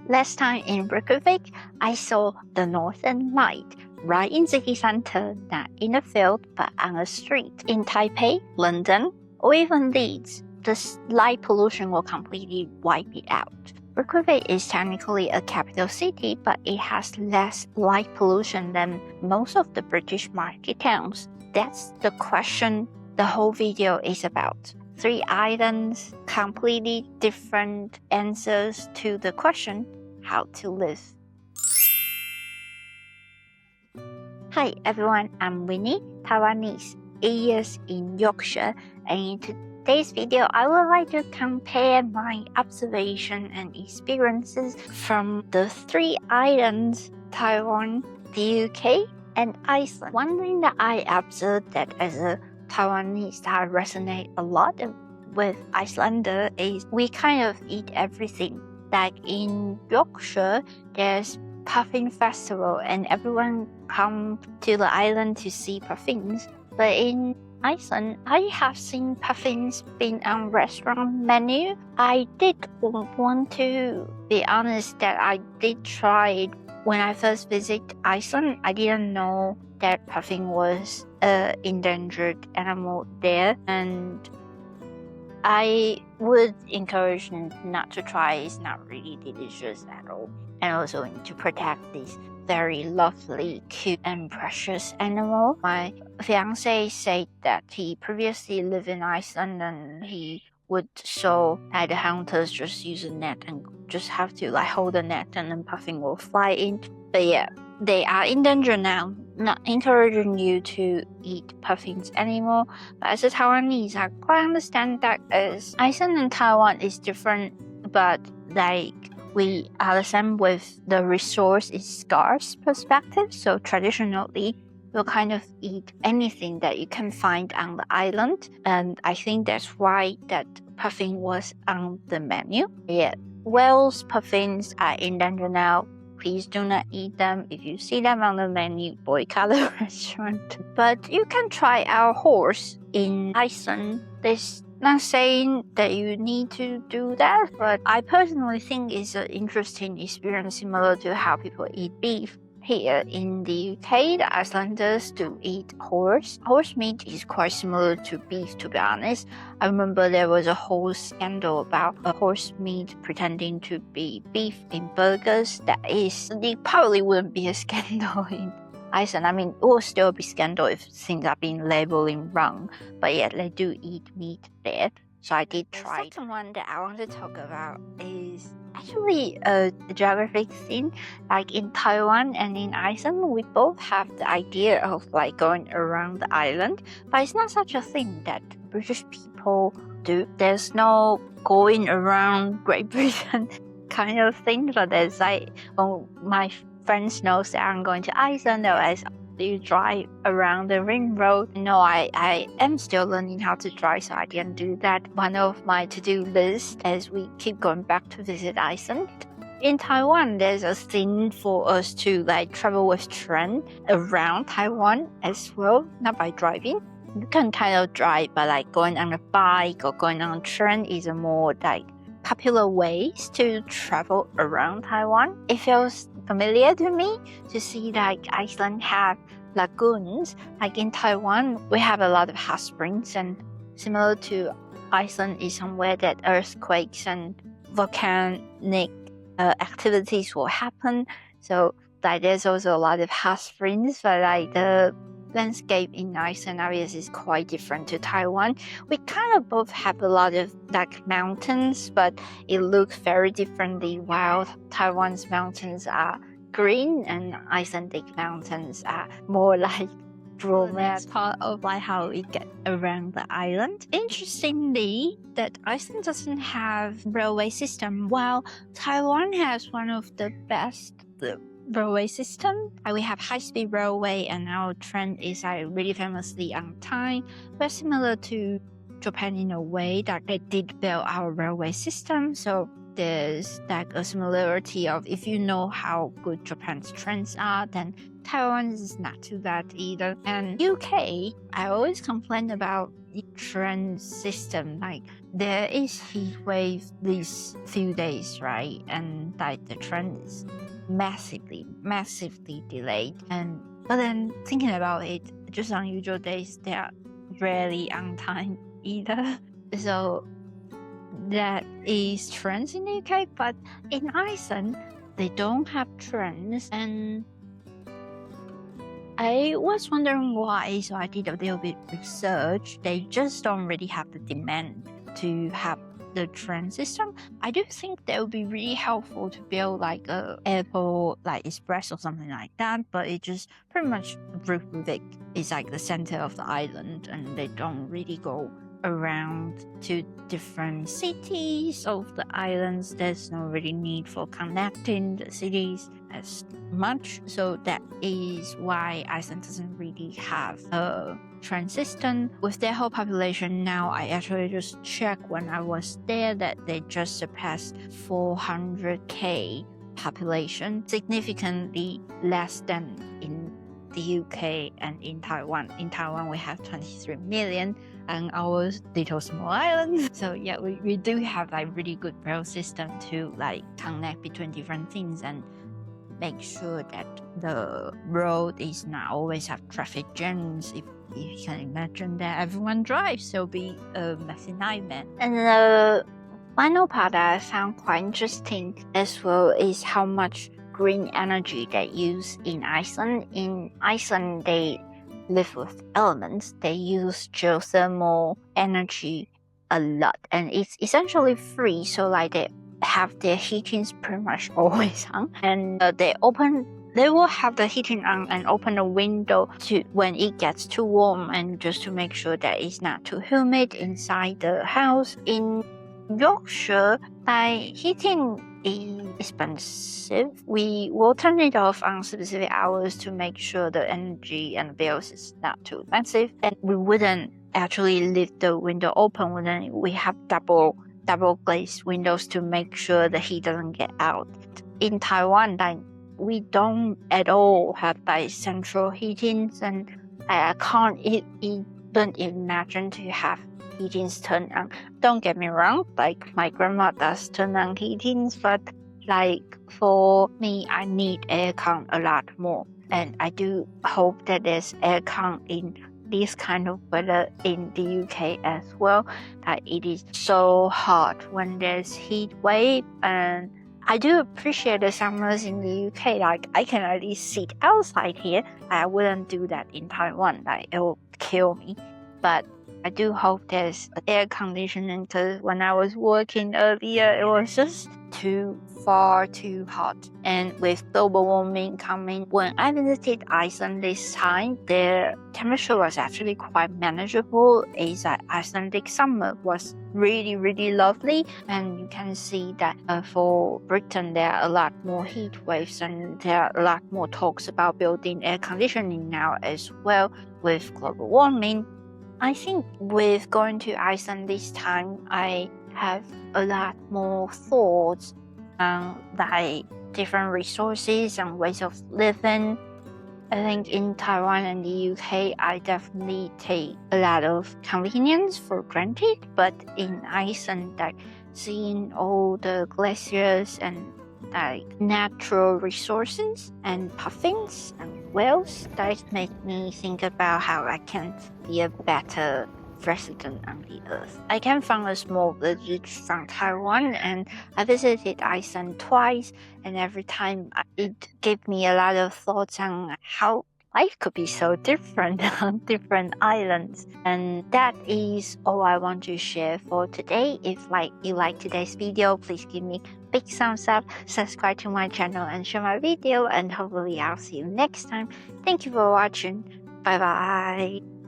Last time in Reykjavik, I saw the northern light right in city center, not in a field but on a street. In Taipei, London, or even Leeds, the light pollution will completely wipe it out. Reykjavik is technically a capital city, but it has less light pollution than most of the British market towns. That's the question the whole video is about. 3 islands, completely different answers to the question, how to live. Hi everyone, I'm Winnie, Taiwanese, 8 years in Yorkshire, and in today's video, I would like to compare my observation and experiences from the 3 islands, Taiwan, the UK, and Iceland. One thing that I observed that as a Taiwanese that resonate a lot with Icelander is we kind of eat everything. Like in Yorkshire, there's puffin festival and everyone come to the island to see puffins. But in Iceland, I have seen puffins being on restaurant menu. I did want to be honest that I did try it when I first visited Iceland. I didn't know that puffin was an endangered animal there, and I would encourage not to try. It's not really delicious at all. And also to protect this very lovely, cute, and precious animal. My fiance said that he previously lived in Iceland and he would show that the hunters just use a net and just have to hold the net and then puffin will fly in. But yeah, they are in danger now. Not encouraging you to eat puffins anymore. But as a Taiwanese, I quite understand that as Iceland and Taiwan is different, but we are the same with the resource is scarce perspective. So traditionally, we'll kind of eat anything that you can find on the island. And I think that's why that puffin was on the menu. Yeah, whales, puffins are in danger now. Please do not eat them. If you see them on the menu, boycott the restaurant. But you can try our horse in Iceland. There's not saying that you need to do that, but I personally think it's an interesting experience similar to how people eat beef. Here in the UK, the Icelanders do eat horse. Horse meat is quite similar to beef, to be honest. I remember there was a whole scandal about a horse meat pretending to be beef in burgers. It probably wouldn't be a scandal in Iceland. I mean, it will still be scandal if things are being labeling wrong. But yeah, they do eat meat there. So I did try. The second one that I want to talk about is actually a geographic thing. Like in Taiwan and in Iceland, we both have the idea of going around the island, but it's not such a thing that British people do. There's no going around Great Britain kind of thing, but there's my friends knows that I'm going to Iceland, or you drive around the ring road. No, I am still learning how to drive, so I didn't do that. One of my to-do lists as we keep going back to visit Iceland. In Taiwan, there's a thing for us to travel with train around Taiwan as well, not by driving. You can kind of drive, but going on a bike or going on a train is a more popular ways to travel around Taiwan. It feels familiar to me to see Iceland have lagoons. In Taiwan, we have a lot of hot springs, and similar to Iceland is somewhere that earthquakes and volcanic activities will happen. So there's also a lot of hot springs, but the landscape in Iceland obviously is quite different to Taiwan. We kind of both have a lot of mountains, but it looks very differently. While Taiwan's mountains are green and Icelandic mountains are more romance part of how we get around the island. Interestingly, that Iceland doesn't have railway system, while Taiwan has one of the best railway system. We have high-speed railway, and our train is really famously on time. We're similar to Japan in a way that they did build our railway system, so there's a similarity of if you know how good Japan's trains are, then Taiwan is not too bad either. And UK, I always complain about trend system. Like there is heat wave these few days, right? And like the trend is massively delayed. But then thinking about it, just unusual days, they are rarely on time either. So that is trends in the UK, but in Iceland they don't have trends, and I was wondering why, so I did a little bit research. They just don't really have the demand to have the trend system. I do think that would be really helpful to build like a airport like Express or something like that, but it just pretty much Reykjavik is like the center of the island, and they don't really go around to different cities of the islands. There's no really need for connecting the cities as much, so that is why Iceland doesn't really have a train system. With their whole population now, I actually just checked when I was there that they just surpassed 400k population, significantly less than in the UK and in Taiwan. In Taiwan, we have 23 million and our little small island. So yeah, we do have like really good rail system to like connect between different things and make sure that the road is not always have traffic jams. If you can imagine that everyone drives, it'll be a messy nightmare. And the final part that I found quite interesting as well is how much green energy they use in Iceland. In Iceland, they live with elements. They use geothermal energy a lot, and it's essentially free. So like they have their heatings pretty much always on, and they will have the heating on and open the window to when it gets too warm, and just to make sure that it's not too humid inside the house. In Yorkshire, heating is expensive. We will turn it off on specific hours to make sure the energy and the bills is not too expensive, and we wouldn't actually leave the window open. We have double glazed windows to make sure the heat doesn't get out. In Taiwan, we don't at all have central heatings, and I can't even imagine to have heatings turned on. Don't get me wrong, like my grandma does turn on heatings, but like for me, I need aircon a lot more, and I do hope that there's aircon in this kind of weather in the UK as well. That it is so hot when there's heat wave, and I do appreciate the summers in the UK. Like I can at least sit outside here. I wouldn't do that in Taiwan. Like it will kill me. But I do hope there's air conditioning, because when I was working earlier, it was just far too hot. And with global warming coming, when I visited Iceland this time, their temperature was actually quite manageable. It's like Icelandic summer was really, really lovely. And you can see that for Britain, there are a lot more heat waves, and there are a lot more talks about building air conditioning now as well with global warming. I think with going to Iceland this time, I have a lot more thoughts on like different resources and ways of living. I think in Taiwan and the UK, I definitely take a lot of convenience for granted. But in Iceland, like seeing all the glaciers and like natural resources and puffins and whales, that make me think about how I can be a better resident on the earth. I came from a small village from Taiwan, and I visited Iceland twice, and every time it gave me a lot of thoughts on how life could be so different on different islands. And that is all I want to share for today. If you like today's video, please give me a big thumbs up, subscribe to my channel, and share my video, and hopefully I'll see you next time. Thank you for watching. Bye bye.